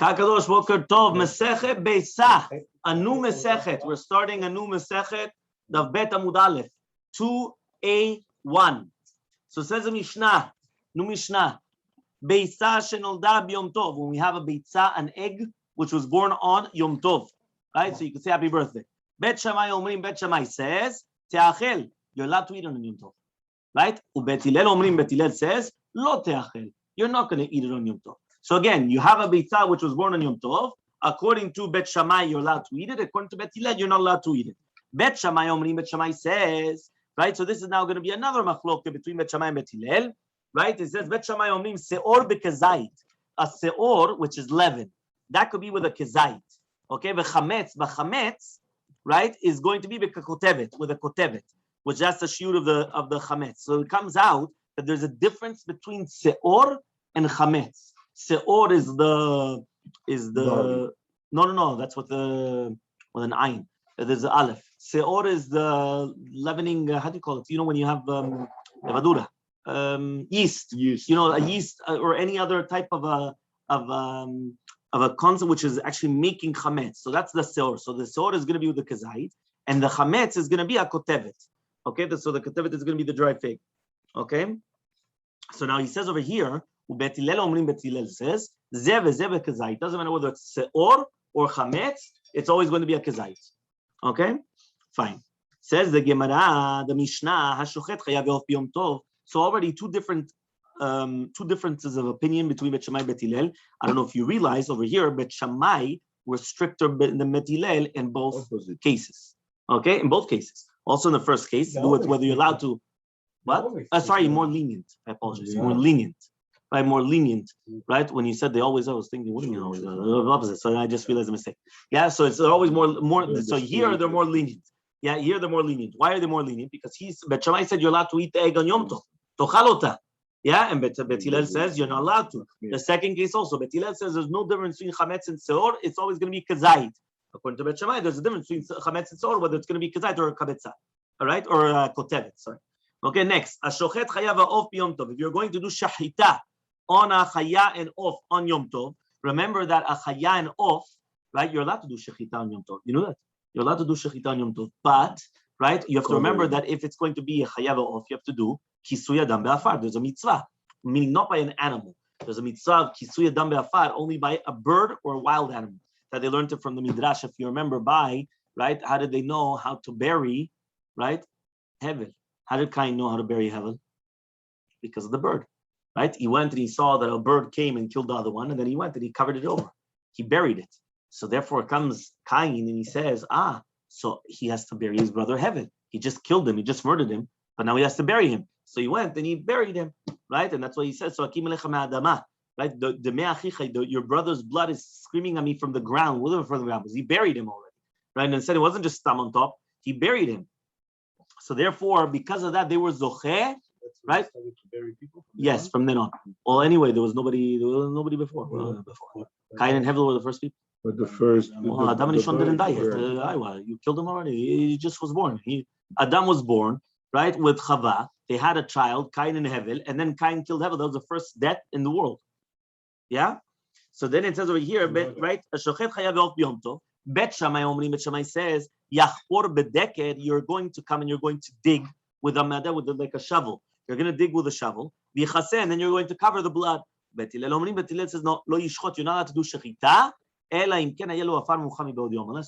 Kakadosh Boker Tov, Masechet Beitzah, a new Masechet. We're starting a new Masechet, Daf Bet Amud Aleph, 2A1. So it says a Mishnah, new Mishnah, Betzah shenolda b'Yom Tov. When we have a Betzah, an egg which was born on Yom Tov, right? So you can say happy birthday. Bet Shammai Omrim, Bet Shammai says, Te'achel, you're allowed to eat on Yom Tov, right? Ubet Hillel Omrim, Bet Hillel says, Lo Te'achel, you're not going to eat it on Yom Tov. So again, you have a Betzah which was born on Yom Tov. According to Bet Shammai, you're allowed to eat it. According to Bet Hillel, you're not allowed to eat it. Bet Shammai Omrim, Bet Shammai says, right? So this is now going to be another machloke between Bet Shammai and Bet Hillel, right? It says Bet Shammai Omrim Seor bekezait, a seor which is leaven. That could be with a kezait, okay? B'chametz, right, is going to be b'kakotevet, with a kotevet, which that's the shiur of the chametz. So it comes out that there's a difference between seor and chametz. Seor is the no. That's with an ayin. There's the aleph. Seor is the leavening. How do you call it? You know when you have levadura, yeast. You know, a yeast or any other type of a concept which is actually making chametz. So that's the seor. So the seor is going to be with the kazait, and the chametz is going to be a kotevet. Okay, so the kotevet is going to be the dry fig. Okay, so now he says over here. Bet Hillel Omrim, Bet Hillel says, Zeh v'zeh kazait. Doesn't matter whether it's seor or chametz, it's always going to be a kazait. Okay, fine. Says the Gemara, the Mishnah, Hashochet chayav yof b'Yom Tov. So already two differences of opinion between Bet Shammai and Bet Hillel. I don't know if you realize over here, Bet Shammai were stricter than Bet Hillel in both cases. Okay, in both cases. Also in the first case, do it whether you're allowed to. What? Sorry, more lenient. I apologize. More lenient. Right, more lenient, right? When you said they always, I was thinking, what do you mean always? Opposite. So I just realized a mistake. Yeah, so it's always more. So here they're more lenient. Yeah, here they're more lenient. Why are they more lenient? Because Bet Shammai said you're allowed to eat the egg on Yom Tov. Tochalota. Yeah, and Bet Hillel says you're not allowed to. The second case also, Bet Hillel says there's no difference between chametz and seor. It's always going to be kazait. According to Bet Shammai, there's a difference between chametz and seor, whether it's going to be kazait or a kabetza. All right, or kotevet. Sorry. Okay, next. Ashochet chayav of b'Yom Tov. If you're going to do shahita on a chaya and off on Yom Tov, remember that a chaya and off, right? You're allowed to do shechita on Yom Tov. You know that? You're allowed to do shechita on Yom Tov. But, right, you have to remember that if it's going to be a chaya and off, you have to do kisui adam be'afar. There's a mitzvah, meaning not by an animal. There's a mitzvah of kisui adam be'afar only by a bird or a wild animal. That they learned it from the Midrash, if you remember, by, right, how did they know how to bury, right, Hevel? How did Cain know how to bury Hevel? Because of the bird. Right? He went and he saw that a bird came and killed the other one, and then he went and he covered it over. He buried it. So therefore comes Cain and he says, so he has to bury his brother Hevel. He just killed him, he just murdered him, but now he has to bury him. So he went and he buried him. Right? And that's why he says, so Akim alecha me'adama. Right? Your brother's blood is screaming at me from the ground. Whatever from the ground, because he buried him already. Right? And instead it wasn't just stam on top, he buried him. So therefore, because of that, they were zocheh. Right? Yes, from then on. Well, anyway, there was nobody before. Cain and Hevel were the first people. But the first. Adam and Ishon didn't die yet. You killed him already. He just was born. Adam was born, right, with Chava. They had a child, Cain and Hevel, and then Cain killed Hevel. That was the first death in the world. Yeah? So then it says over here, right? Bet Shammai Omrim, Bet Shammai says, Yachpor bedeket, you're going to come and you're going to dig with like a shovel. You're going to dig with a shovel, and then you're going to cover the blood. Bet Hillel says, no, lo yishchot, you're not allowed to do shechita, unless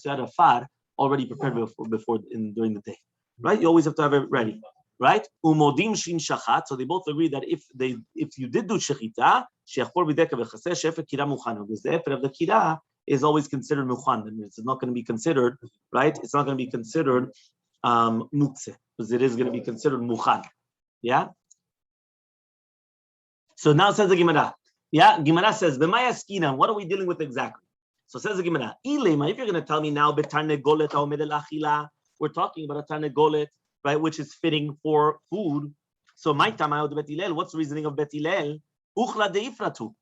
you had a far already prepared before during the day. Right? You always have to have it ready. Right? Umodim shin shachat. So they both agree that if you did do shechita, she'achpor b'deka v'chaseh, she'efet kira muchan. Because the efet of the kira is always considered muchan. It's not going to be considered, right? It's not going to be considered muktzeh, because it is going to be considered muchan. Yeah. So now says the Gemara. Yeah, Gemara says, "B'maya skina." What are we dealing with exactly? So says the Gemara. Ilema, if you're going to tell me now, betarnegolet haomed el achila, we're talking about a tarnegolet, right, which is fitting for food. So my tamayot Bet Hillel. What's the reasoning of Bet Hillel? Uchla deifratu.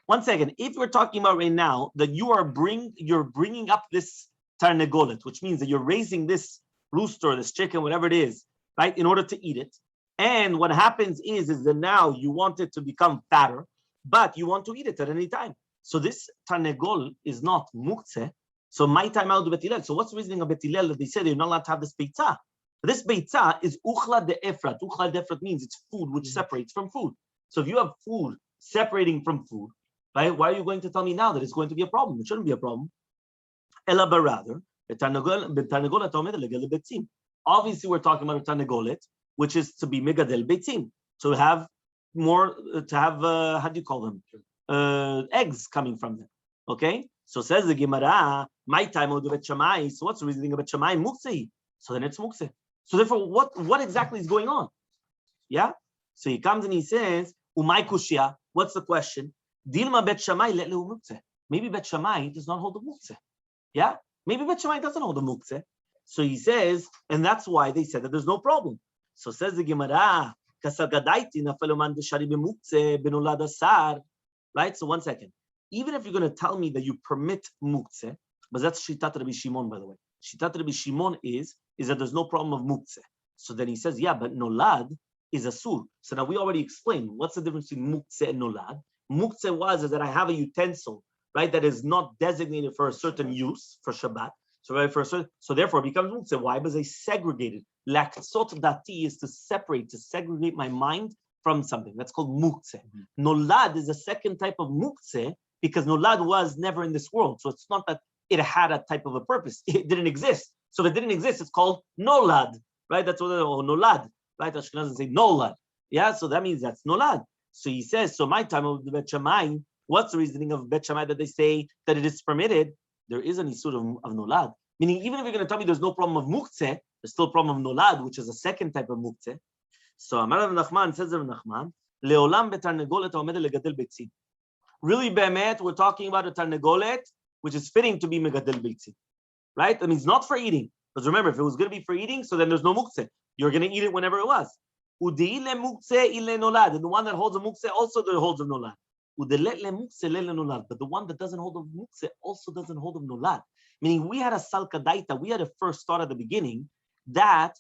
1 second. If we're talking about right now that you're bringing up this tarnegolet, which means that you're raising this rooster, this chicken, whatever it is, right, in order to eat it. And what happens is that now you want it to become fatter, but you want to eat it at any time. So this tarnegol is not muktzeh. So my time out of betilel. So what's the reasoning of betilel that they said you're not allowed to have this beitzah? This beitzah is uchla de efrat. Uchla de efrat means it's food which separates from food. So if you have food separating from food, right? Why are you going to tell me now that it's going to be a problem? It shouldn't be a problem. Ela rather, obviously we're talking about a tarnegolet, which is to be megadel beitzim, to have more, how do you call them? Eggs coming from them. Okay? So says the Gemara, my time of Bet Shammai. So what's the reasoning of Bet Shammai? Muktzeh. So then it's muktzeh. So therefore, what exactly is going on? Yeah? So he comes and he says, Umay kushia. What's the question? Dilma Bet Shammai let lehu muktzeh. Maybe Bet Shammai does not hold the muktzeh. Yeah? Maybe Bet Shammai doesn't hold the muktzeh. So he says, and that's why they said that there's no problem. So says the Gemara, right? So 1 second. Even if you're going to tell me that you permit muktzeh, but that's Shitat Rabbi Shimon, by the way. Shitat Rabbi Shimon is that there's no problem of muktzeh. So then he says, yeah, but nolad is asur. So now we already explained what's the difference between muktzeh and nolad. Muktzeh is that I have a utensil, right, that is not designated for a certain use, for Shabbat. So right, so therefore it becomes muktzeh. Why? Because I segregated. Laktsot dati is to separate, to segregate my mind from something. That's called muktzeh. Nolad is a second type of muktzeh, because nolad was never in this world. So it's not that it had a type of a purpose. It didn't exist. So if it didn't exist, it's called nolad, right? That's what, or nolad, right? Ashkenazim say nolad. Yeah, so that means that's nolad. So he says, so my time of the Bet Shammai, what's the reasoning of Bet Shammai that they say that it is permitted? There is an issur of nolad. Meaning, even if you're going to tell me there's no problem of muktzeh, there's still a problem of nolad, which is a second type of muktzeh. So Amar Rav Nachman says Rav Nachman, leolam betarnegolet haomed legadel beitzim. Really, be'emet, we're talking about a tarnegolet, which is fitting to be megadel beitzim, right? That means not for eating. Because remember, if it was going to be for eating, so then there's no muktzeh. You're going to eat it whenever it was. Udei le muktzeh ile nolad, and the one that holds a muktzeh also holds a nolad. Udelet le muktzeh le nolad, but the one that doesn't hold a muktzeh also doesn't hold a nolad. Meaning, we had a salkadaita, we had a first thought at the beginning that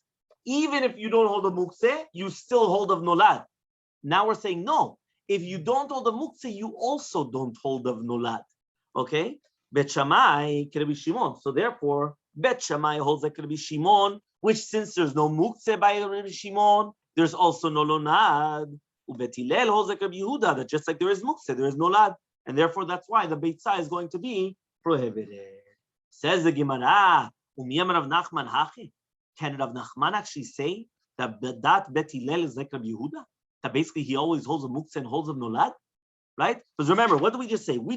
even if you don't hold a muktzeh, you still hold of nolad. Now we're saying no. If you don't hold the muktzeh, you also don't hold of nolad. Okay? Bet Shammai, Rabbi Shimon. So therefore, Bet Shammai holds like Rabbi Shimon, which since there's no muktzeh by Rabbi Shimon, there's also no nolad. Bet Hillel holds like Rabbi Yehuda, that just like there is muktzeh, there is nolad. And therefore, that's why the Betzah is going to be prohibited. Says the Gemara, Umiyam Rav Nachman hachi. Can Rav Nachman actually say that Bet Hillel is like Rabbi Yehuda? That basically he always holds a muktzeh and holds a nolad, right? Because remember, what did we just say? We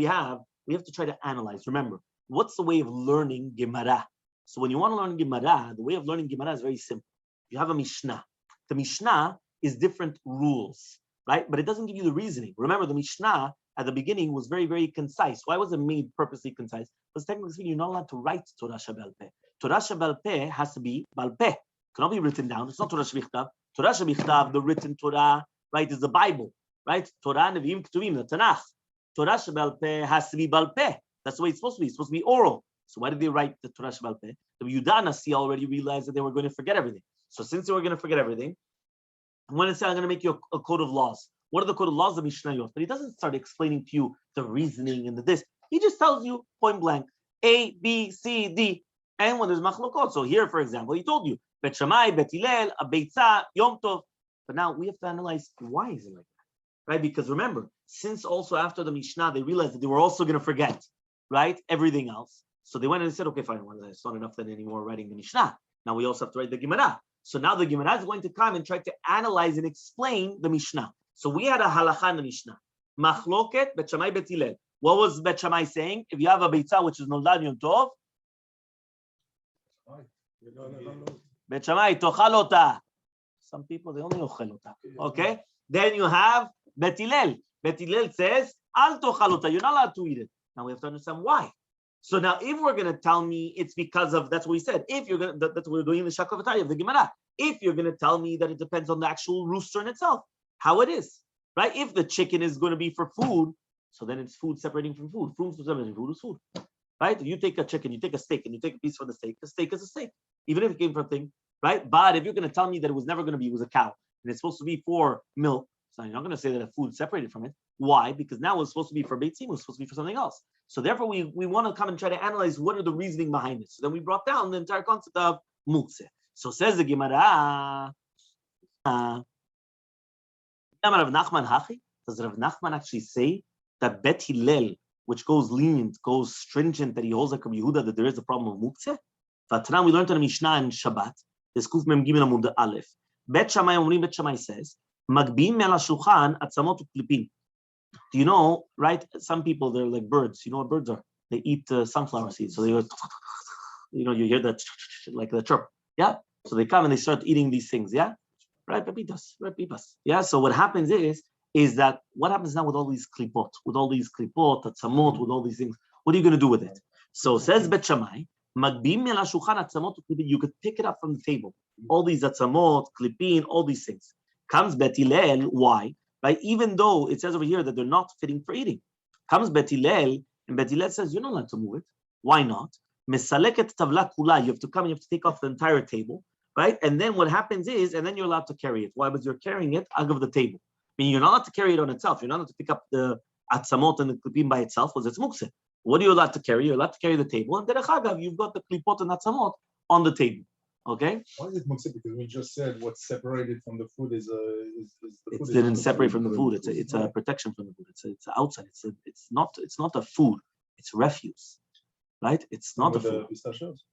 have to try to analyze. Remember, what's the way of learning Gemara? So when you want to learn Gemara, the way of learning Gemara is very simple. You have a Mishnah. The Mishnah is different rules, right? But it doesn't give you the reasoning. Remember, the Mishnah at the beginning was very, very concise. Why was it made purposely concise? Because technically speaking, you're not allowed to write Torah Shebal Peh. Torah Shebal Peh has to be Bal Peh. It cannot be written down. It's not Torah Shebichtav. Torah Shebichtav, the written Torah, right, is the Bible, right? Torah, Nevi'im, Ketuvim, the Tanakh. Torah Shebal Peh has to be Bal Peh. That's the way it's supposed to be. It's supposed to be oral. So why did they write the Torah Shebal Peh? The Yudah Nasi already realized that they were going to forget everything. So since they were going to forget everything, I'm going to say I'm going to make you a code of laws. What are the code of laws of Mishnayot? But he doesn't start explaining to you the reasoning and the this. He just tells you point blank, A, B, C, D. And when there's machlokot, so here, for example, he told you, Bet Shammai, Bet Hillel, a Betzah, Yom Tov. But now we have to analyze why is it like that, right? Because remember, since also after the Mishnah, they realized that they were also going to forget, right, everything else. So they went and said, okay, fine, well, it's not enough then anymore writing the Mishnah. Now we also have to write the Gemara. So now the Gemara is going to come and try to analyze and explain the Mishnah. So we had a halacha in the Mishnah. Machloket, Bet Shammai, Bet Hillel. What was Bet Shammai saying? If you have a Betzah, which is Nolad Yom Tov, Bet Shammai, tochal ota. Some people, they only ochel ota. Okay? Then you have Bet Hillel. Bet Hillel says, al tochal ota. You're not allowed to eat it. Now we have to understand why. So now if we're going to tell me it's because of, that's what we said, if you're going to, that's what we're doing in the Shakavatari of the Gemara. If you're going to tell me that it depends on the actual rooster in itself, how it is, right? If the chicken is going to be for food, so then it's food separating from food. Food separating from food is food, right? If you take a chicken, you take a steak, and you take a piece from the steak is a steak, even if it came from a thing, right? But if you're going to tell me that it was never going to be, it was a cow, and it's supposed to be for milk, so you're not going to say that a food separated from it. Why? Because now it's supposed to be for Beitzim, it's supposed to be for something else. So therefore, we want to come and try to analyze what are the reasoning behind it. So then we brought down the entire concept of mukse. So says the Gemara, does Rav Nachman actually say that Bet Hillel, which goes lenient, goes stringent, that he holds like Rabbi Yehuda, that there is a problem of mukse? Vatran, we learned on the Mishnah in Shabbat, this Kuf Mem Gimel Amud Aleph. Bet Shammai Omrim, Bet Shammai says, Magbim mel hashulchan atzamot uklipim. Do you know, right? Some people, they're like birds. You know what birds are? They eat sunflower seeds. So they go, you hear that, like the chirp. Yeah? So they come and they start eating these things. Yeah? Right? Pepitas. Yeah? So what happens is that what happens now with all these klipot, atzamot, with all these things? What are you going to do with it? So says Bet Shammai, Magbim mel hashulchan atzamot uklipim. You could pick it up from the table. All these atzamot, klipin, all these things. Comes Bet Hillel, why? Right? Even though it says over here that they're not fitting for eating. Comes Bet Hillel, and Bet Hillel says, you're not allowed to move it. Why not? Mesaleket tavla kula. You have to come and you have to take off the entire table, right? And then what happens is, and then you're allowed to carry it. Why? Because you're carrying it out of the table. I mean, you're not allowed to carry it on itself. You're not allowed to pick up the atzamot and the klipim by itself, because it's mukse. What are you allowed to carry? You're allowed to carry the table, and derech hagav, you've got the klipot and atzamot on the table. Okay. Why is it mukse? Because we just said what's separated from the food is the food. It didn't separate from the food. It's a protection from the food. It's outside. It's not a food. It's refuse, right? It's not a food. Pistachios.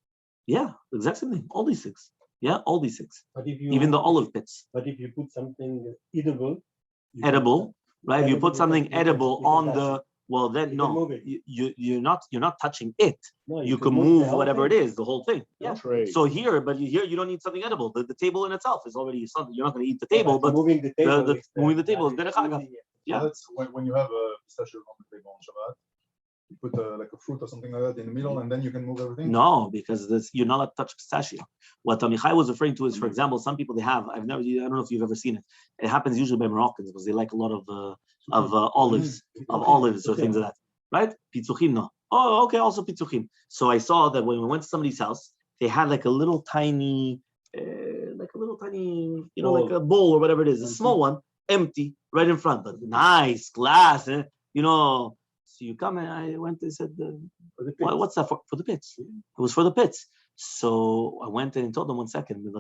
Yeah, exactly. All these things. Yeah, all these things. But if you, even the olive pits. But if you put something edible, right? If you put something edible on the then no, you're not touching it. No, you can move whatever it is, the whole thing. Yeah. So here you don't need something edible. The table in itself is already something. You're not going to eat the table, but moving the table. Moving the table is derech hagav. Yeah. So that's when you have a pistachio on the table on Shabbat. You put like a fruit or something like that in the middle, and then you can move everything. No, because you're not allowed to touch pistachio. What Amichai was referring to is, for example, some people they have. I don't know if you've ever seen it. It happens usually by Moroccans because they like a lot of olives or things like that. Right? Pitzuchim, no. Oh, okay, also pitzuchim. So I saw that when we went to somebody's house, they had like a little tiny, like a bowl or whatever it is, a small one, empty, right in front. But nice glass, So you come and I went and said, what's that for? For the pits. It was for the pits. So I went and told them, 1 second, do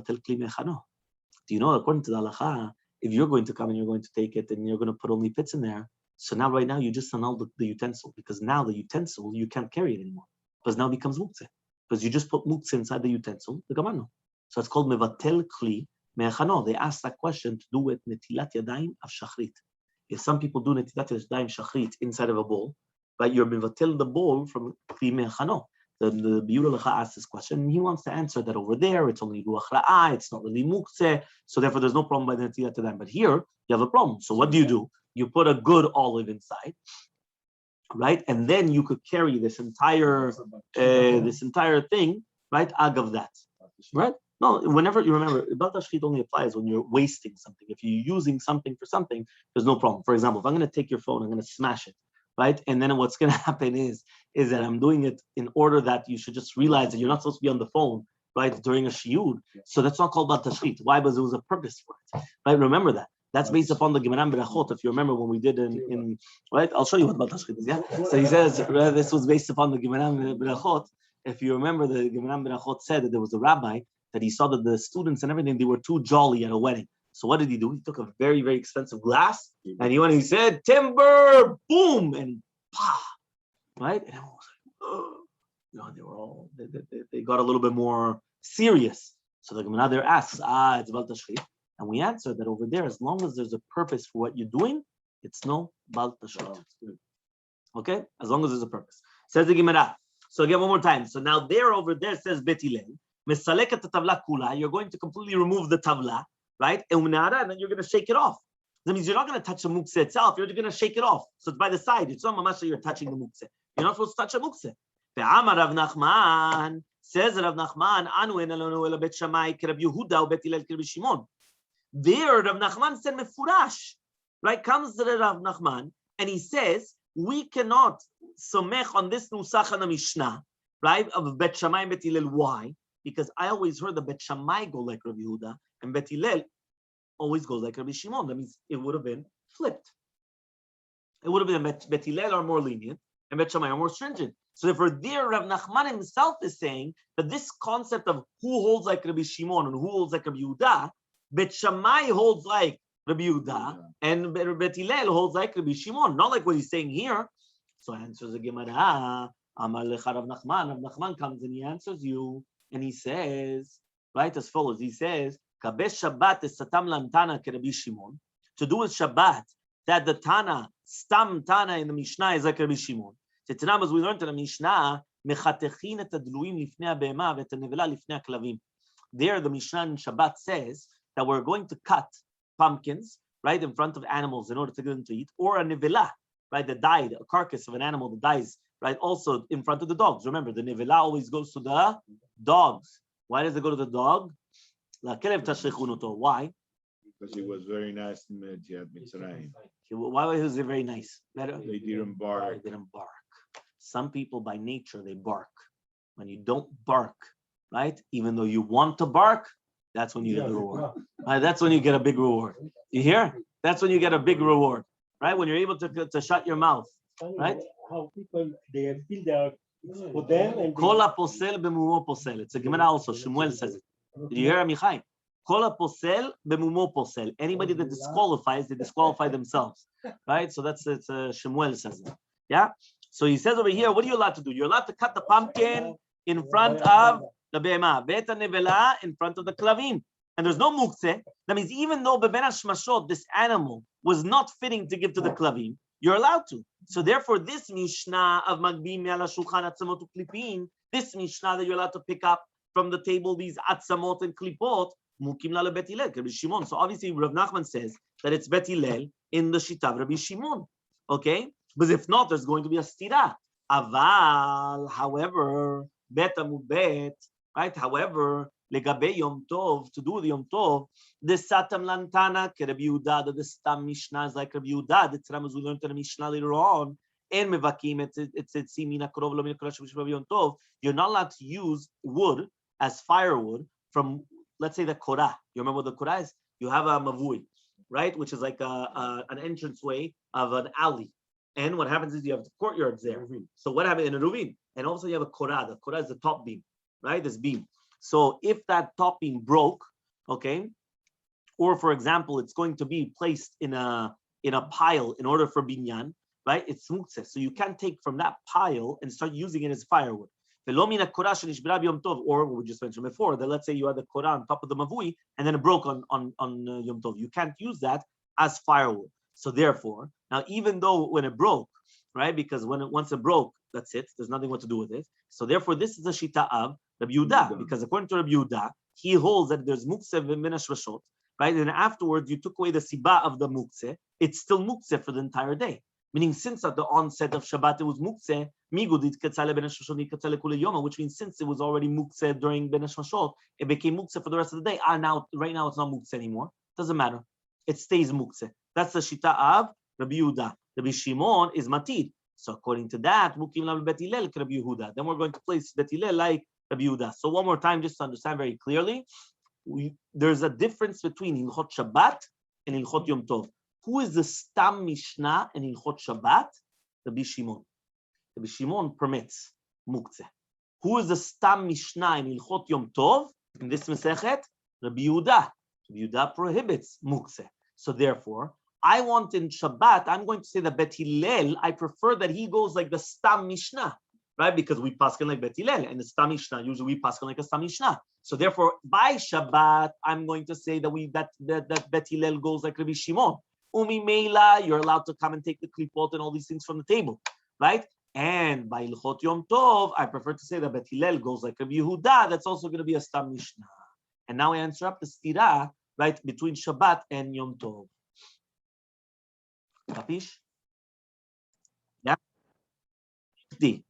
you know, according to the halacha, if you're going to come and you're going to take it and you're going to put only pits in there, so now right now you just annulled the utensil, because now the utensil, you can't carry it anymore. Because now it becomes muktzeh. Because you just put muktzeh inside the utensil, the gamano. So it's called mevatel kli me'achano. They asked that question to do with netilat yadayim of shachrit. If some people do netilat yadayim shachrit inside of a bowl, but you're mevatel the bowl from kli me'achano. The Biur asked this question, and he wants to answer that over there, it's only ruach ra'ah, it's not really muktzeh, so therefore there's no problem by the netilat yadayim. But here, you have a problem. So what do? You put a good olive inside, right? And then you could carry this entire thing, right? Agav that, right? No, whenever you remember, Bal Tashchit only applies when you're wasting something. If you're using something for something, there's no problem. For example, if I'm going to take your phone, I'm going to smash it, right? And then what's going to happen is that I'm doing it in order that you should just realize that you're not supposed to be on the phone, right, during a shiur. So that's not called Bal Tashchit. Why? Because there was a purpose for it, right? Remember that. That's based upon the Gemara Berachot. If you remember when we did in right, I'll show you what Bal Tashchit is. Yeah. So he says this was based upon the Gemara Berachot. If you remember, the Gemara Berachot said that there was a rabbi that he saw that the students and everything, they were too jolly at a wedding. So what did he do? He took a very, very expensive glass and he went and he said, "Timber, boom," and pa, right? And everyone was like, they were all they got a little bit more serious. So the Gemara there asks, it's Bal Tashchit. And we answer that over there, as long as there's a purpose for what you're doing, it's no Bal Tashchit. Okay? As long as there's a purpose. Says the Gemara. So again, one more time. So now over there says Bet Hillel, Mesaleket tavla kula, you're going to completely remove the tavla, right? And then you're going to shake it off. That means you're not going to touch the mukse itself, you're going to shake it off. So it's by the side. It's not mamash you're touching the mukse. You're not supposed to touch the mukse. Ve'amar Rav Nachman, says Rav Nachman, Anu en alonu ela Bet Shammai ke Rabbi Yehuda u Bet Hillel ke Rabbi Shimon. There, Rav Nachman said mefurash, right? Comes the Rav Nachman and he says we cannot somech on this nusach on the Mishnah, right? Of Bet Shammai and Bet Hillel. Why? Because I always heard the Bet Shammai go like Rabbi Yehuda and Bet Hillel always goes like Rabbi Shimon. That means it would have been flipped. It would have been Bet Hillel are more lenient and Bet Shammai are more stringent. So therefore, there Rav Nachman himself is saying that this concept of who holds like Rabbi Shimon and who holds like Rabbi Yehuda, Bet Shammai holds like Rabbi Yehuda and Bet Hillel holds like Rabbi Shimon, not like what he's saying here. So answers the Gemara. Amar lecha Rav Nachman. Rav Nachman comes and he answers you and he says, right, as follows. He says, Kabesh Shabbat is satam lantana ke Rabbi Shimon. To do with Shabbat, that the Tana, Stam Tana in the Mishnah is like Rabbi Shimon. Tetanam, as we learned in the Mishnah, mechatechin et adluim lifnei abehema ve'et hanevela lifnei haklavim. There, the Mishnah in Shabbat says that we're going to cut pumpkins right in front of animals in order to get them to eat, or a nevela, right, that died, a carcass of an animal that dies, right, also in front of the dogs. Remember, the nevela always goes to the dogs. Why does it go to the dog? Why? Because he was very nice in Yad Mitzrayim. Why was it very nice? They didn't bark. They didn't bark. Some people by nature, they bark. When you don't bark, right, even though you want to bark, that's when you get a reward. Right? That's when you get a big reward. You hear? That's when you get a big reward, right? When you're able to shut your mouth, right? How people, they feel their for them and Kol haposel bemumo posel. It's a Gemara also. Shmuel says it. Did you hear Amichai? Kol haposel bemumo posel. Anybody that disqualifies, they disqualify themselves, right? So that's it's Shmuel says it. Yeah. So he says over here, what are you allowed to do? You're allowed to cut the pumpkin in front of the behema, beta nevela in front of the klavim, and there's no muktzeh. That means even though beben hashmashot, this animal was not fitting to give to the klavim, you're allowed to. So therefore, this Mishnah of Magbim Yala Shulchan Atzamot Uklipin, this Mishnah that you're allowed to pick up from the table, these Atzamot and Klipot, Mukim la Bet Hillel, Rabbi Shimon. So obviously, Rav Nachman says that it's Bet Hillel in the Shita of Rabbi Shimon. Okay? But if not, there's going to be a stira. Aval, however, Bet Amubet, right? However, Legabe Yom Tov, to do the Yom Tov, the Satam Lantana, Rabbi Yehuda, the Stam Mishnah is like Rabbi Yehuda, the Tzram as we learned in the Mishnah later on, and Mevakim, it's Simina Krov, Lo Minakurash, Rabbi Yom Tov, you're not allowed to use wood as firewood from, let's say, the Korah. You remember what the Korah is? You have a Mavui, right? Which is like an entranceway of an alley. And what happens is you have the courtyards there. So what happened in a Ruvin? And also you have a Korah. The Korah is the top beam, right? This beam. So if that top beam broke, okay, or for example, it's going to be placed in a pile in order for binyan, right? It's muktzeh. So you can't take from that pile and start using it as firewood. Or what we just mentioned before, that let's say you had the Korah on top of the mavui and then it broke on Yom Tov. You can't use that as firewood. So therefore, now even though when it broke, right? Because once it broke, that's it. There's nothing what to do with it. So therefore, this is a shita of Rabbi Yehuda, because according to Rabbi Yehuda, he holds that there's muktzeh v'minash rashot, right? And afterwards, you took away the siba of the muktzeh. It's still muktzeh for the entire day. Meaning, since at the onset of Shabbat it was muktzeh, which means since it was already muktzeh during ben hashmashot, it became muktzeh for the rest of the day. Right now, it's not muktzeh anymore. Doesn't matter. It stays muktzeh. That's the shita of Rabbi Yehuda. Rabbi Shimon is matid. So according to that, mukim la Bet Hillel Rabbi Yehuda. Then we're going to place Bet Hillel like Rabbi Yehuda. So one more time, just to understand very clearly, there's a difference between Hilchot Shabbat and Hilchot Yom Tov. Who is the Stam Mishnah in Hilchot Shabbat? Rabbi Shimon. Rabbi Shimon permits muktzeh. Who is the Stam Mishnah in Hilchot Yom Tov? In this Masechet, Rabbi Yehuda. Rabbi Yehuda prohibits muktzeh. So therefore, I want in Shabbat, I'm going to say that Bet Hillel, I prefer that he goes like the Stam Mishnah, right? Because we paskin like Bet Hillel, and the Stam Mishnah, usually we paskin like a Stam Mishnah. So therefore, by Shabbat, I'm going to say that Bet Hillel goes like Rabbi Shimon. Umi Meila, you're allowed to come and take the klipot and all these things from the table, right? And by Ilchot Yom Tov, I prefer to say that Bet Hillel goes like Rabbi Yehuda. That's also going to be a Stam Mishnah. And now I answer up the stira, right, between Shabbat and Yom Tov. Capish? Yeah.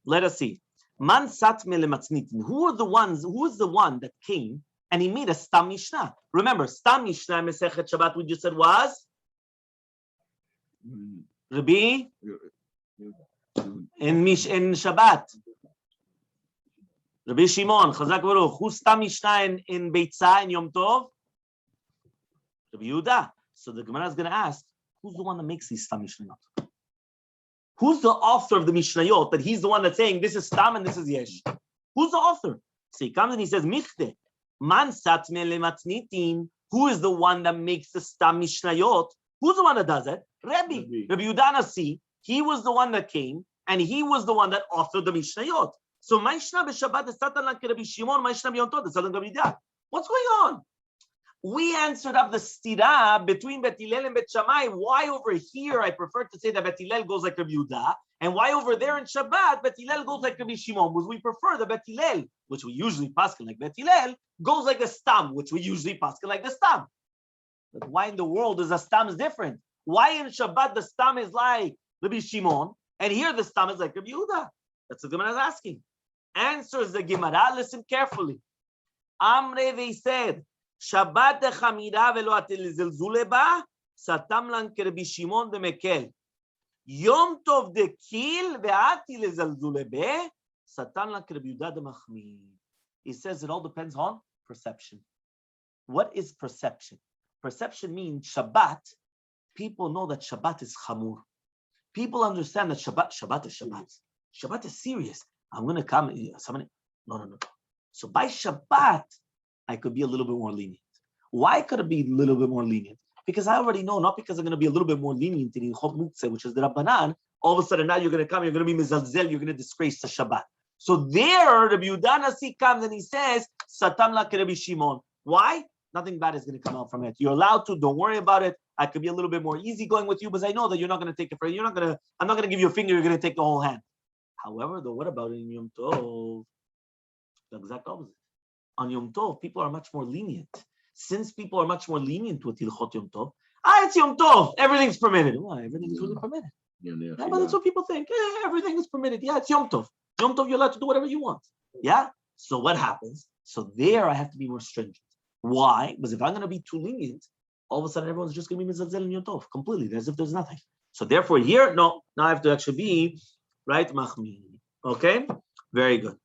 Let us see. Man satme lematznitin. Who is the one that came and he made a Stam Mishnah? Remember, Stam Mishnah Masechet Shabbat we just said was Rabbi in Shabbat. Rabbi Shimon, Chazak Baruch. Who's Stam Mishnah in Betzah and Yom Tov? Rabbi Yehuda. So the Gemara is going to ask, who's the one that makes these Stam Mishnah? Who's the author of the Mishnayot? That he's the one that's saying this is Stam and this is Yesh. Who's the author? So he comes and he says, Michte, man satme lematnitin. Who is the one that makes the Stam Mishnayot? Who's the one that does it? Rabbi Yehuda Nasi. He was the one that came, and he was the one that authored the Mishnayot. So Ma'ishna b'Shabbat is Satan like Rabbi Shimon, Ma'ishna b'Yom Tov is Satan Rabbi Yehuda. What's going on? We answered up the stira between Bet Hillel and Bet Shammai. Why over here I prefer to say that Bet Hillel goes like Rabbi Yehuda, and why over there in Shabbat Bet Hillel goes like Rabbi Shimon? Because we prefer the Bet Hillel, which we usually paskin like Bet Hillel, goes like the Stam, which we usually paskin like the Stam. But why in the world is the Stam is different? Why in Shabbat the Stam is like Rabbi Shimon, and here the Stam is like Rabbi Yehuda? That's what the Gemara is asking. Answers the Gemara. Listen carefully. Amre, they said, Shabbat de Chamira velo atel zelzule ba, satam lan Rabbi Shimon de Mekel. Yom Tov de Kil ve'ati lezelzule be, satam lan Rabbi Yehuda de Machmir. He says it all depends on perception. What is perception? Perception means Shabbat. People know that Shabbat is chamur. People understand that Shabbat is Shabbat. Shabbat is serious. I'm going to come. No. So by Shabbat, I could be a little bit more lenient. Why could it be a little bit more lenient? Because I already know, not because I'm going to be a little bit more lenient in Chok Muktzeh, which is the Rabbanan. All of a sudden now you're going to come, you're going to be mezalzel, you're going to disgrace the Shabbat. So there, Rabbi Yehuda Nasi comes and he says, Satam la Rabbi Shimon. Why? Nothing bad is going to come out from it. You're allowed to. Don't worry about it. I could be a little bit more easygoing with you, because I know that you're not going to take it for you. I'm not going to give you a finger. You're going to take the whole hand. However, though, what about in Yom Tov? The exact opposite. On Yom Tov, people are much more lenient. Since people are much more lenient with Hilchot Yom Tov, it's Yom Tov. Everything's permitted. Why? Everything is really permitted. Yeah, but that's what people think. Everything is permitted. Yeah, it's Yom Tov. Yom Tov, you're allowed to do whatever you want. Yeah. So what happens? So there, I have to be more stringent. Why? Because if I'm going to be too lenient, all of a sudden everyone's just going to be mizalzel in Yom Tov completely, as if there's nothing. So therefore, here, no, now I have to actually be right machmir. Okay, very good.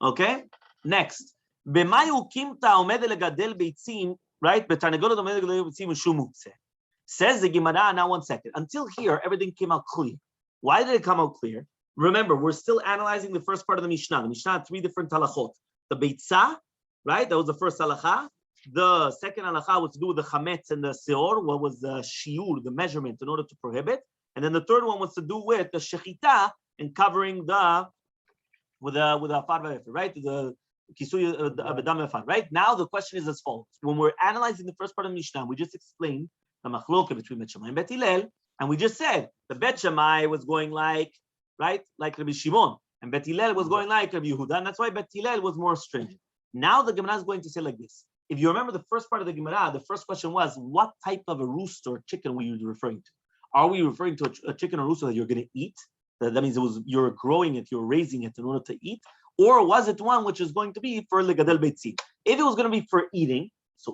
Okay, next. B'mayu kimta omed legadel beitzim, right? B'tarnegolet omed legadel beitzim u'shum muktzeh. Says the Gemara. Now, 1 second. Until here, everything came out clear. Why did it come out clear? Remember, we're still analyzing the first part of the Mishnah. The Mishnah had 3 different halachot. The Betzah, right? That was the first halakha. The second halakha was to do with the chametz and the seor. What was the shiur, the measurement, in order to prohibit? And then the third one was to do with the shechita and covering the with a afar, right? The kisui abedam afar, right? Now the question is as follows: when we're analyzing the first part of the Mishnah, we just explained the machloka between Bet Shammai and Bet Hillel, and we just said the Bet Shammai was going like Rabbi Shimon, and Bet Hillel was going like Rabbi Yehuda, and that's why Bet Hillel was more stringent. Now the Gemara is going to say like this. If you remember the first part of the Gemara, the first question was, what type of a rooster or chicken were you referring to? Are we referring to a chicken or rooster that you're going to eat? That means you're growing it, you're raising it in order to eat? Or was it one which is going to be for legadel beitzim? If it was going to be for eating, so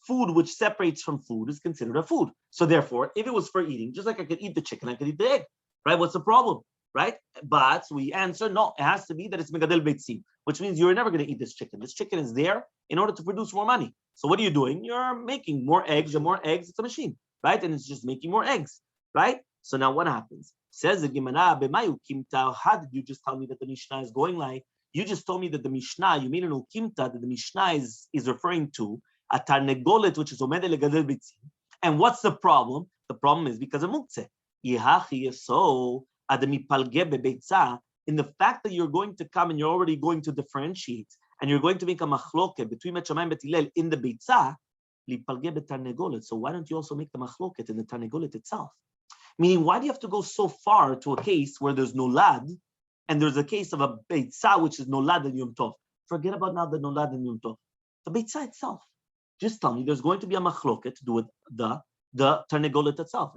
food which separates from food is considered a food. So therefore, if it was for eating, just like I could eat the chicken, I could eat the egg, right? What's the problem? Right? But we answer, no, it has to be that it's megadel beitzim, which means you're never going to eat this chicken. This chicken is there in order to produce more money. So what are you doing? You're making more eggs. And more eggs, it's a machine, right? And it's just making more eggs, right? So now what happens? Says the Gemara, how did you just tell me that the Mishnah is going like? You just told me that the Mishnah, you made an ukimta, that the Mishnah is referring to a tarnegolet, which is omed legadel beitzim. And what's the problem? The problem is because of muktzeh. So in the fact that you're going to come and you're already going to differentiate and you're going to make a machloket between Bet Shammai and Bet Hillel in the Betzah, so why don't you also make the machloket in the tarnegolet itself? Meaning, why do you have to go so far to a case where there's nolad and there's a case of a Betzah which is nolad and Yom Tov? Forget about now the nolad and Yom Tov. The Betzah itself. Just tell me there's going to be a machloket to do with the tarnegolet itself.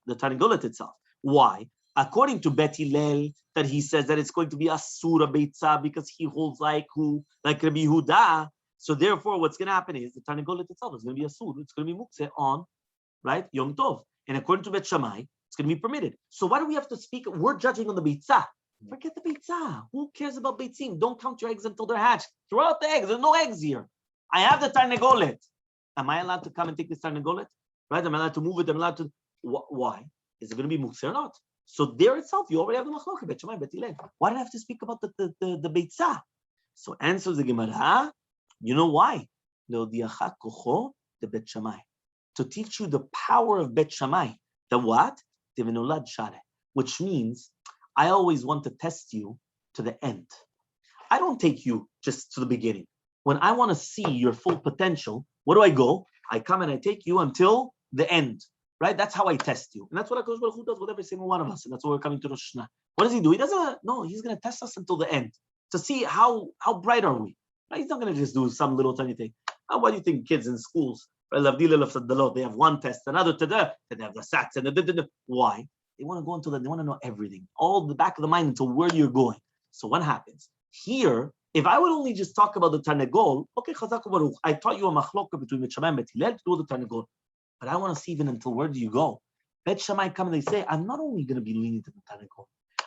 The tarnegolet itself. Why? According to Bet Hillel, that he says that it's going to be a surah Betzah because he holds like Rabbi Yehuda. So therefore, what's going to happen is the tarnegolet itself is going to be a surah. It's going to be muktzeh on, right, Yom Tov. And according to Bet Shammai, it's going to be permitted. So why do we have to speak? We're judging on the Betzah. Forget the Betzah. Who cares about Beitzim? Don't count your eggs until they're hatched. Throw out the eggs. There's no eggs here. I have the tarnegolet. Am I allowed to come and take this tarnegolet? Right? Am I allowed to move it? Am I allowed to? Why? Is it going to be muktzeh or not? So there itself, you already have the machloket, Bet Shammai, Bet Hillel. Why did I have to speak about the Betzah? So answers the Gemara, you know why? Leodiacha kocho the Bet Shammai. To teach you the power of Bet Shammai. The what? Devenolad share. Which means, I always want to test you to the end. I don't take you just to the beginning. When I want to see your full potential, where do I go? I come and I take you until the end. Right? That's how I test you. And that's what HaKadosh Baruch Hu does with every single one of us. And that's what we're coming to Rosh Hashanah. What does he do? He doesn't, no, he's going to test us until the end to see how bright are we. Right? He's not going to just do some little tiny thing. What do you think kids in schools, they have one test, another to the, they have the sats and the. Why? They want to go until they want to know everything. All the back of the mind until where you're going. So what happens? Here, if I would only just talk about the Tarnegol, okay, Chazak Baruch, I taught you a machlokah between Bet Shammai and Bet Hillel to do the Tarnegol. But I want to see even until where do you go? Bet Shammai come and they say, I'm not only going to be lenient in the Tarnegol,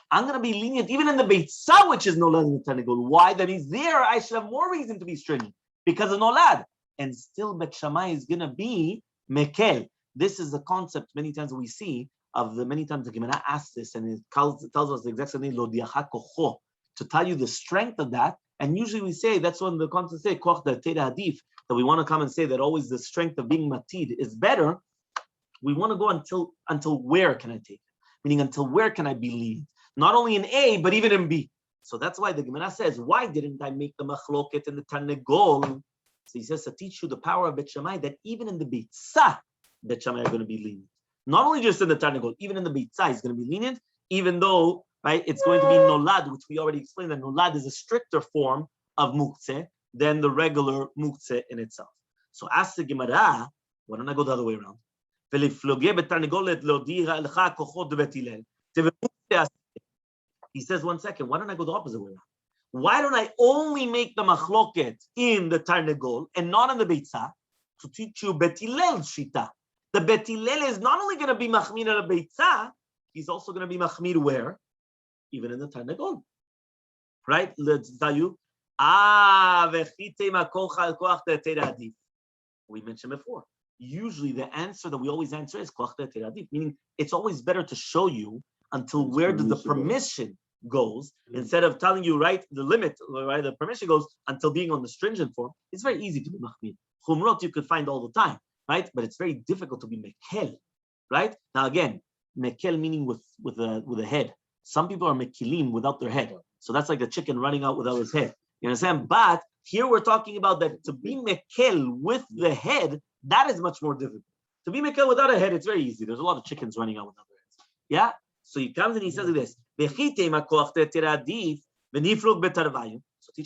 I'm going to be lenient even in the Betzah, which is Nolad in the Tarnegol. Why? That he's there, I should have more reason to be stringent because of Nolad. And still Bet Shammai is going to be Mekel. This is the concept many times we see of the many times the Gemara asks this and it tells us the exact same thing, Lodiacha kocho, to tell you the strength of that. And usually we say, that's when the concept say, koch da teda hadif, that we want to come and say that always the strength of being matid is better. We want to go until where can I take it? Meaning until where can I be lenient? Not only in A, but even in B. So that's why the Gemara says, why didn't I make the machloket and the Tarnegol? So he says to teach you the power of Bet Shammai, that even in the Betzah, Bet Shammai are going to be lenient. Not only just in the Tarnegol, even in the Betzah, he's going to be lenient, even though, right, it's going to be Nolad, which we already explained that Nolad is a stricter form of Muktzeh than the regular Muktzeh in itself. So ask the Gemara, why don't I go the other way around? He says, 1 second, why don't I go the opposite way around? Why don't I only make the machloket in the Tarnegol and not in the Betzah to teach you Bet Hillel shita? The Bet Hillel is not only going to be machmir at the Betzah, he's also going to be machmir where? Even in the Tarnegol. Right? Let's tell you. We mentioned before. Usually the answer that we always answer is meaning it's always better to show you until where does the permission goes, instead of telling you, right, the limit, right, the permission goes until being on the stringent form. It's very easy to be machmir. Chumrot you could find all the time, right? But it's very difficult to be mekel, right? Now again, mekel meaning with a head. Some people are mekilim without their head. So that's like a chicken running out without his head. You understand? But here we're talking about that to be mekel with the head, that is much more difficult. To be mekel without a head, it's very easy. There's a lot of chickens running out without their heads. Yeah? So he comes and he says this. So teach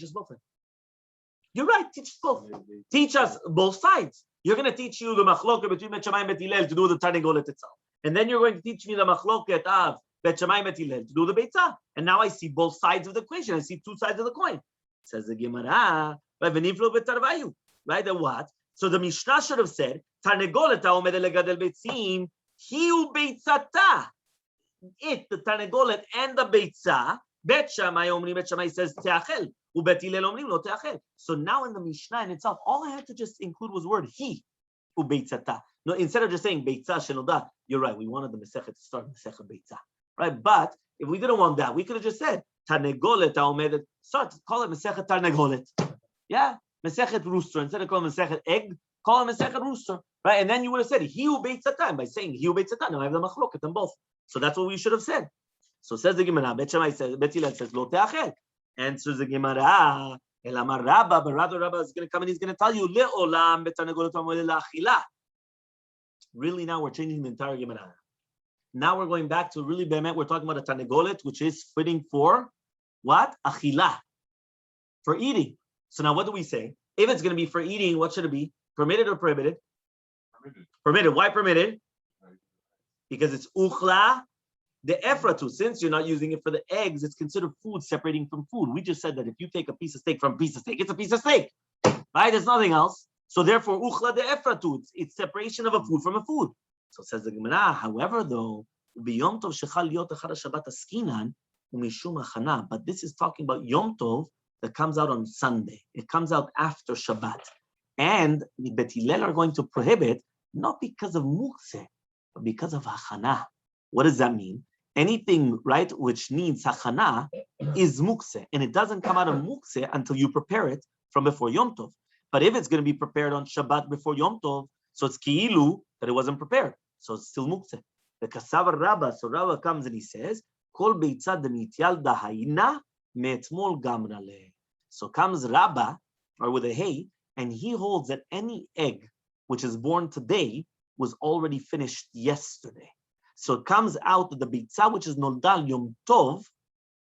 us both. You're right, teach us both. Teach us both sides. You're going to teach you the machloket between Bet Shammai and Bet Hillel to do the Tarnegolet itself. And then you're going to teach me the machloket of Bet Shammai and Bet Hillel to do the Betzah. And now I see both sides of the equation. I see two sides of the coin. Says the Gemara, right? Then what? So the Mishnah should have said, Tarnegolet ha'omed legadel betzim, hiu beitzata. It, the Tarnegolet and the Betzah, Bet Shammai omrim, Bet Shammai says teachel, uBet Hillel omrim lo teachel. So now in the Mishnah in itself, all I had to just include was word he, uBeitzata. No, instead of just saying Betzah shenoda, you're right. We wanted the Masechet to start Masechet Beitzah, right? But if we didn't want that, we could have just said Tarnegolet ha'omed. Start call it Masechet Tarnegolet, yeah, Masechet Rooster. Instead of calling Masechet Egg, call it Masechet Rooster, right? And then you would have said he uBeitzata by saying he uBeitzata. Now I have the machloket them both. So that's what we should have said. So says the Gemara, Bet Shammai says, Bet Hillel says, Lo teachel. Answers the Gemara, Elamar Rabba, but rather Rabba is going to come and he's going to tell you, Le'olam betarnegolet ha'omed la'achila. Really now we're changing the entire Gemara. Now we're going back to really be'emet, we're talking about a tarnegolet, which is fitting for what? Achila. For eating. So now what do we say? If it's going to be for eating, what should it be? Permitted or prohibited? Permitted. Why permitted? Because it's uchla the efratu. Since you're not using it for the eggs, it's considered food separating from food. We just said that if you take a piece of steak from a piece of steak, it's a piece of steak, right? There's nothing else. So therefore, uchla the efratu. It's separation of a food from a food. So says the Gemara. However, though, biyom tov shechal liot echad Shabbat askinan umishum achana. But this is talking about Yom Tov that comes out on Sunday. It comes out after Shabbat, and the Bet Hillel are going to prohibit not because of muktzeh, because of hachana. What does that mean? anything, right, which needs hachana is mukse, and it doesn't come out of mukse until you prepare it from before Yom Tov. But if it's going to be prepared on Shabbat before Yom Tov, so it's ki'ilu that it wasn't prepared, so it's still mukse. The kasav Rabba, so Rabba comes and he says, Kol Betzah demityal dahaina me'etmol gamrale. So comes Rabba, or with a hey, and he holds that any egg which is born today was already finished yesterday. So it comes out that the Betzah, which is Noldal Yom Tov,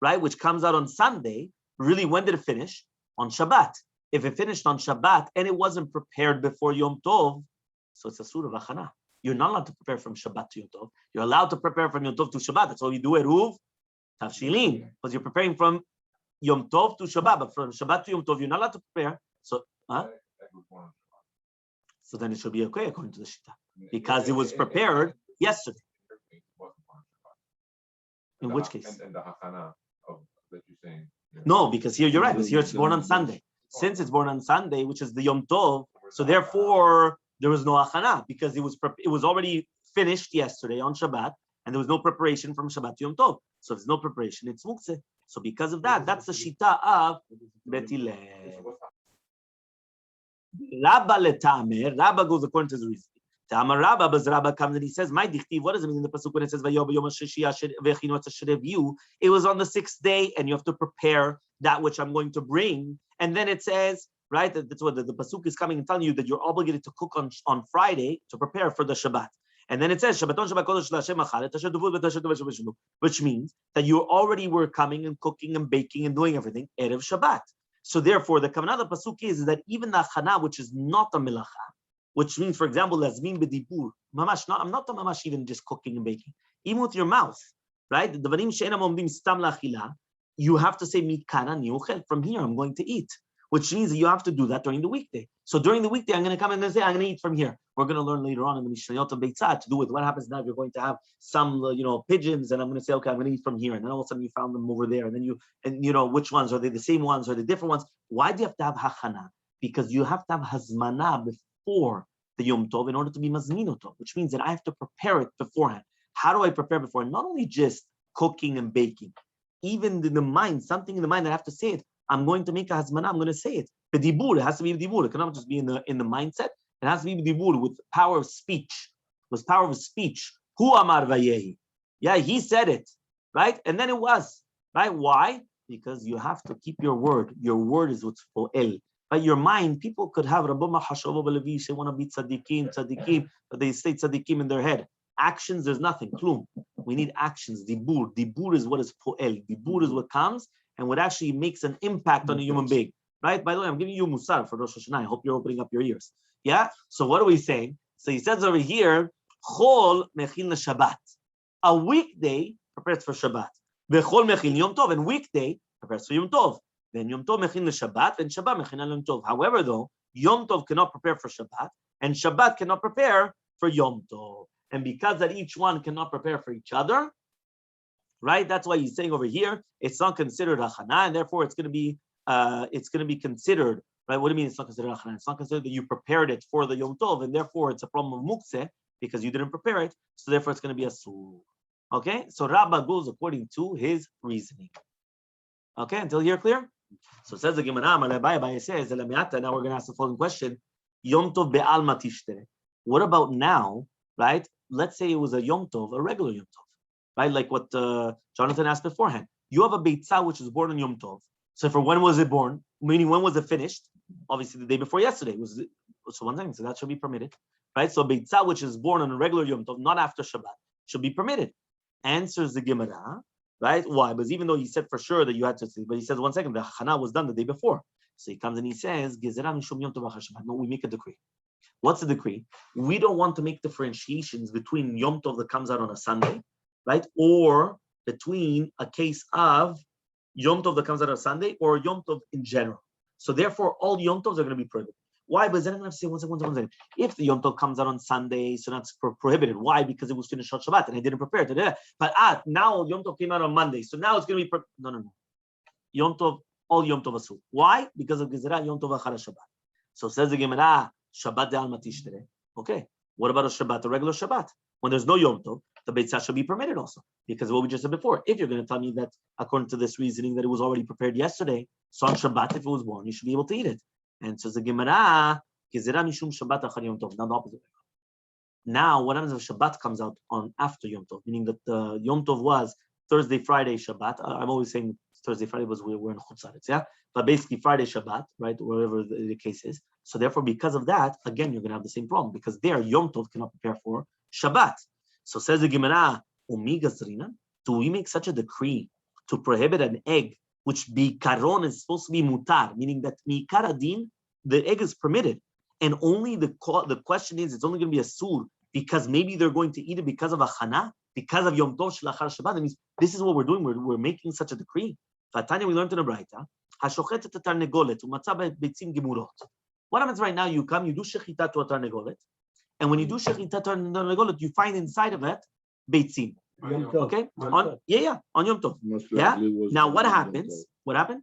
right, which comes out on Sunday, really, when did it finish? On Shabbat. If it finished on Shabbat and it wasn't prepared before Yom Tov, so it's a surah of Achana. You're not allowed to prepare from Shabbat to Yom Tov. You're allowed to prepare from Yom Tov to Shabbat. That's why we do Eruv Tavshilin, because you're preparing from Yom Tov to Shabbat, but from Shabbat to Yom Tov, you're not allowed to prepare. So, so then it should be okay according to the Shita, because it was prepared yesterday. In which case? And the hachana of that you're saying. No, because here you're right. Because here it's born on Sunday. Since it's born on Sunday, which is the Yom Tov, so therefore there was no hachana because it was already finished yesterday on Shabbat, and there was no preparation from Shabbat to Yom Tov. So if there's no preparation, it's mukse. So because of that, that's the shita of Bet Hillel. Rabba letame. Rabba goes according to his reason. Tama Rabba, but Rabba comes and he says, "My dichtiv." What does it mean in the pasuk when it says "Vayom yom v'chinot?" It was on the 6th day, and you have to prepare that which I'm going to bring. And then it says, right? That's what the pasuk is coming and telling you that you're obligated to cook on Friday to prepare for the Shabbat. And then it says, "Shabbaton Shabbat Kodesh L'Hashem Achal," which means that you already were coming and cooking and baking and doing everything erev Shabbat. So therefore, the kavanah of the pasuk is that even the achana, which is not a melacha, which means, for example, lazmin b'dibur, mamash. I'm not mamash even just cooking and baking, even with your mouth, right? The dvarim she'enam omdim stam la'achila, you have to say mikana niuchel. From here, I'm going to eat, which means that you have to do that during the weekday. So during the weekday, I'm going to come and say, I'm going to eat from here. We're going to learn later on in the Masechta Beitzah to do with what happens now if you're going to have some, pigeons, and I'm going to say, okay, I'm going to eat from here, and then all of a sudden you found them over there, and then which ones are they? The same ones or the different ones? Why do you have to have hachana? Because you have to have hazmana before the Yom Tov in order to be mazminoto, which means that I have to prepare it beforehand. How do I prepare beforehand? Not only just cooking and baking, even in the mind, something in the mind that I have to say it. I'm going to make a hazmana, I'm going to say it. The dibur, it has to be the dibur. It cannot just be in the mindset. It has to be the dibur with power of speech. With power of speech. Hu amar vayehi. Yeah, he said it, right? And then it was, right? Why? Because you have to keep your word. Your word is what's po'el. But your mind, people could have Rabbama Hashavo Balavish, they want to be tzaddikim, but they say tzaddikim in their head. Actions, there's nothing. Klum. We need actions. Dibur. Dibur is what is po'el. Dibur is what comes and what actually makes an impact on a human being. Right? By the way, I'm giving you musar for Rosh Hashanah. I hope you're opening up your ears. Yeah? So what are we saying? So he says over here, Chol mechin Shabbat. A weekday prepares for Shabbat. V'chol mechin Yom Tov. And weekday prepares for Yom Tov. Then Yom Tov mechin Shabbat, and Shabbat mechin Yom Tov. However, though, Yom Tov cannot prepare for Shabbat, and Shabbat cannot prepare for Yom Tov. And because that each one cannot prepare for each other, right? That's why he's saying over here, it's not considered hachana, and therefore it's going to be considered, right? What do you mean it's not considered hachana? It's not considered that you prepared it for the Yom Tov, and therefore it's a problem of mukse because you didn't prepare it. So therefore it's going to be a sur. Okay? So Rabbah goes according to his reasoning. Okay? Until here, clear? So it says the Gemara, Abaye says, now we're going to ask the following question. Yom Tov be'alma tishtere. What about now, right? Let's say it was a Yom Tov, a regular Yom Tov, right? Like what Jonathan asked beforehand. You have a Betzah which was born on Yom Tov. So for when was it born? Meaning when was it finished? Obviously the day before yesterday. So one thing, so that should be permitted, right? So Betzah which is born on a regular Yom Tov, not after Shabbat, should be permitted. Answers the Gemara, right? Why? Because even though he said for sure that you had to see, but he says 1 second, the Chana was done the day before. So he comes and he says, no, we make a decree. What's the decree? We don't want to make differentiations between Yom Tov that comes out on a Sunday, right? Or between a case of Yom Tov that comes out on a Sunday or Yom Tov in general. So therefore, all Yom Tovs are going to be prohibited. Why? But then I'm going to say, one second. If the Yom Tov comes out on Sunday, so that's prohibited. Why? Because it was finished on Shabbat and I didn't prepare it. But now Yom Tov came out on Monday, so now it's going to be no. Yom Tov, all Yom Tov asur. Why? Because of Gezerah Yom Tov achar Shabbat. So says the Gemara, Shabbat de alma tishtere. Okay. What about a Shabbat, a regular Shabbat? When there's no Yom Tov, the Betzah should be permitted also. Because what we just said before, if you're going to tell me that according to this reasoning that it was already prepared yesterday, so on Shabbat, if it was born, you should be able to eat it. And so the Gemara, Gezerah mishum Shabbat achar Yom Tov. Now the opposite. Now, what happens if Shabbat comes out on after Yom Tov? Meaning that the Yom Tov was Thursday, Friday, Shabbat. I'm always saying Thursday, Friday was we're in Chutz La'aretz, yeah? But basically Friday, Shabbat, right? Wherever the case is. So therefore, because of that, again, you're going to have the same problem because there, Yom Tov cannot prepare for Shabbat. So says the Gemara, Umi Gazrina, do we make such a decree to prohibit an egg, which bikaron is supposed to be mutar, meaning that mikar adin, the egg is permitted. And only the question is, it's only going to be a sur, because maybe they're going to eat it because of a chana, because of Yom Tov Shlachar Shabbat. That means this is what we're doing. We're making such a decree. Fatanya, we learned in a Braita, Hashochet et tarnegolet umatzah beitzim gemurot. What happens right now? You come, you do shechita to a tarnegolet, and when you do shechita to a tarnegolet, you find inside of it beitzim. Okay, on Yom Tov. Yeah. Now what happens? What happened?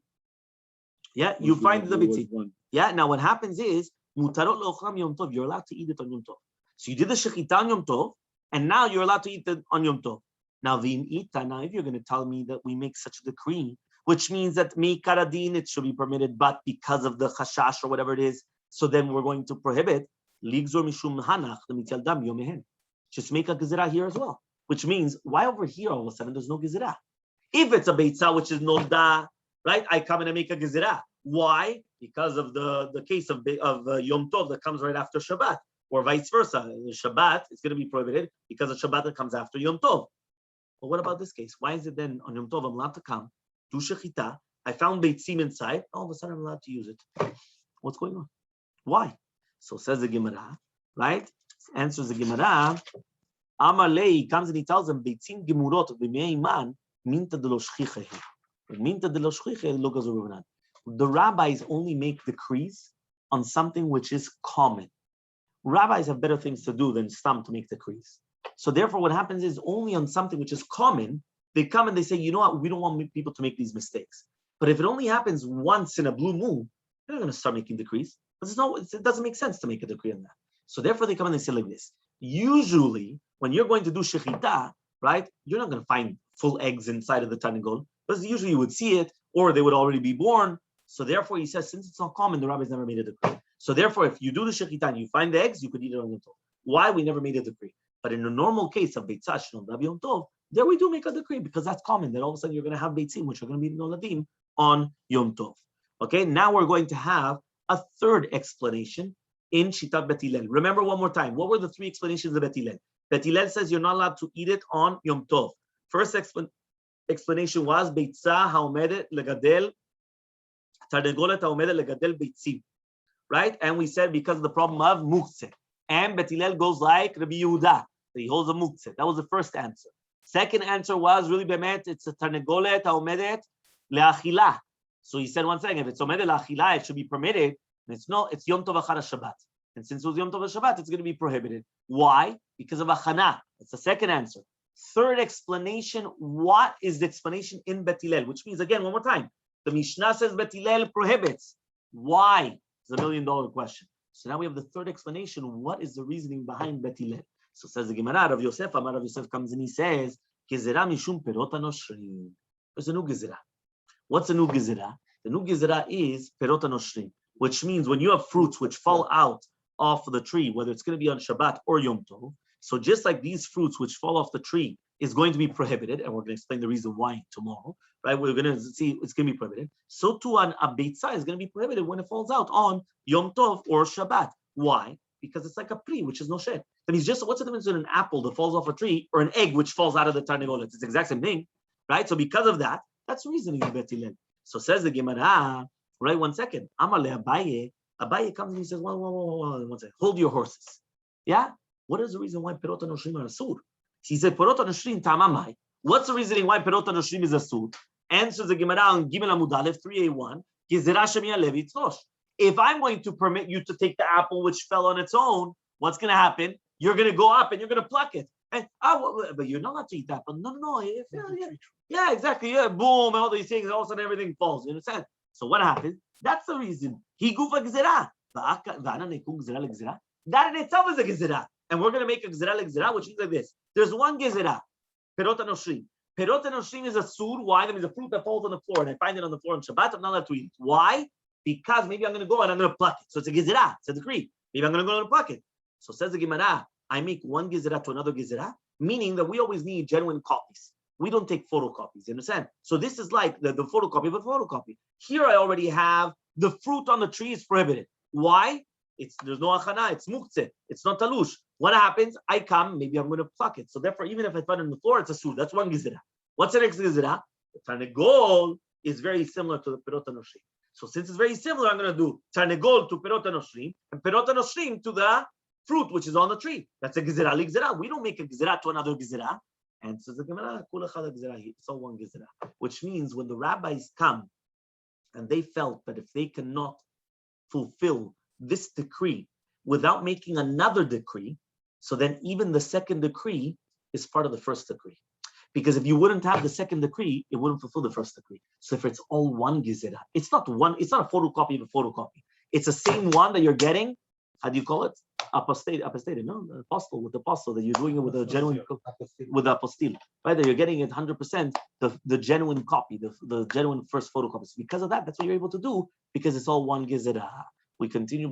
Yeah, you find the beitzim. Yeah. Now what happens is mutarot leochlam Yom Tov. You're allowed to eat it on Yom Tov. So you did the shechita on Yom Tov, and now you're allowed to eat it on Yom Tov. Now if you're going to tell me that we make such a decree, which means that mikar adin it should be permitted, but because of the chashash or whatever it is, so then we're going to prohibit ligzor mishum hanach lemitzal dam yomehen. Just make a gezerah here as well, which means why over here all of a sudden there's no gezerah? If it's a Betzah which is nolda, right? I come and I make a gezerah. Why? Because of the case of Yom Tov that comes right after Shabbat, or vice versa. Shabbat is going to be prohibited because of Shabbat that comes after Yom Tov. But what about this case? Why is it then on Yom Tov I'm allowed to come, do shechita, I found beitzim inside, all of a sudden I'm allowed to use it? What's going on? Why? So says the Gemara, right? Answers the Gemara, Amar Lei comes and he tells them, beitzim gemurot b'meiman minta de lo shchicha he. Minta de lo shchicha lo gazur b'nan. The rabbis only make decrees on something which is common. Rabbis have better things to do than some to make decrees. So therefore, what happens is only on something which is common, they come and they say, you know what, we don't want people to make these mistakes. But if it only happens once in a blue moon, they're not going to start making decrees. It doesn't make sense to make a decree on that. So therefore, they come and they say like this. Usually, when you're going to do shechita, right, you're not going to find full eggs inside of the tarnegol, because usually you would see it, or they would already be born. So therefore, he says, since it's not common, the rabbis never made a decree. So therefore, if you do the shechita and you find the eggs, you could eat it on Yom Tov. Why? We never made a decree. But in a normal case of Betzah Shnol Yom Tov, there we do make a decree because that's common. That all of a sudden you're going to have Beitzim, which are going to be Noladim on Yom Tov. Okay, now we're going to have a third explanation in Shitat Bet Hillel. Remember one more time, what were the three explanations of Bet Hillel? Bet Hillel says you're not allowed to eat it on Yom Tov. First explanation was Betzah haomedet legadel tarnegolet haomedet legadel beitzim, right? And we said because of the problem of muktzeh. And Bet Hillel goes like Rabbi Yehuda, he holds a muktzeh. That was the first answer. Second answer was really bemet, it's a tarnegolet haomedet leachila. So he said one thing, if it's omedet leachila, it should be permitted. And it's no, it's Yom Tov achar Shabbat. And since it was Yom Tov Shabbat, it's going to be prohibited. Why? Because of achana. That's the second answer. Third explanation, what is the explanation in Bet Hillel? Which means, again, one more time, the Mishnah says Bet Hillel prohibits. Why? It's $1 million question. So now we have the third explanation. What is the reasoning behind Bet Hillel? So says the Gemara, Rav Yosef, Amar Rav Yosef comes and he says, Gezerah mishum perot hanoshrim. There's a new gezerah. What's a new gezerah? The new gezerah is perot hanoshrim, which means when you have fruits which fall out off the tree, whether it's going to be on Shabbat or Yom Tov, so just like these fruits which fall off the tree is going to be prohibited, and we're going to explain the reason why tomorrow, right? We're going to see it's going to be prohibited. So too a Betzah is going to be prohibited when it falls out on Yom Tov or Shabbat. Why? Because it's like a pri, which is no shed. That means just what's the difference in an apple that falls off a tree or an egg which falls out of the tarnegolet? It's the exact same thing, right? So because of that, that's the reasoning of Bet Hillel. So says the Gemara, right? 1 second. Amale Abaye. Abaye comes and he says, one second. Hold your horses. Yeah? What is the reason why perot hanoshrim are asur? He said, perot hanoshrim tamamai. What's the reasoning why perot hanoshrim is asur? Answers the Gemara on Gimel Amud Aleph 3a1. Gezerah shemi alev yitzrosh. If I'm going to permit you to take the apple which fell on its own, what's going to happen? You're going to go up and you're going to pluck it. And but you're not allowed to eat that. But no. Yeah, exactly. Yeah, boom, and all these things. All of a sudden, everything falls. You understand? So what happens? That's the reason. He gufa gezerah. That in itself is a gezerah. and we're going to make a gezerah like gezerah, which is like this. There's one gezerah, perot anoshrim. Perot anoshrim is a sur. Why? That means a fruit that falls on the floor, and I find it on the floor on Shabbat. I'm not allowed to eat. Why? Because maybe I'm going to go and I'm going to pluck it. So it's a gezerah. It's a decree. Maybe I'm going to go and pluck it. So says the Gemara, I make one gezerah to another gezerah, meaning that we always need genuine copies. We don't take photocopies. You understand? So this is like the photocopy of a photocopy. Here I already have the fruit on the tree is prohibited. Why? There's no achana. It's muktzeh. It's not talush. What happens? I come. Maybe I'm going to pluck it. So therefore, even if I find it on the floor, it's a sur. That's one gezerah. What's the next gezerah? The tarnegol is very similar to the perot anoshrim. So since it's very similar, I'm going to do tarnegol to perot anoshrim and perot anoshrim to the fruit which is on the tree. That's a gezerah li gezerah. We don't make a gezerah to another gezerah. And says the Gemara, it's all one gezerah. Which means when the rabbis come and they felt that if they cannot fulfill this decree without making another decree, so then even the second decree is part of the first decree. Because if you wouldn't have the second decree, it wouldn't fulfill the first decree. So if it's all one gezerah, it's not a photocopy of a photocopy. It's the same one that you're getting. How do you call it? Apostate, no, the apostle with the apostle, that you're doing it with a genuine, with the apostille, right? That you're getting it 100%, the genuine copy, the genuine first photocopy. So because of that, that's what you're able to do, because it's all one gezerah. We continue.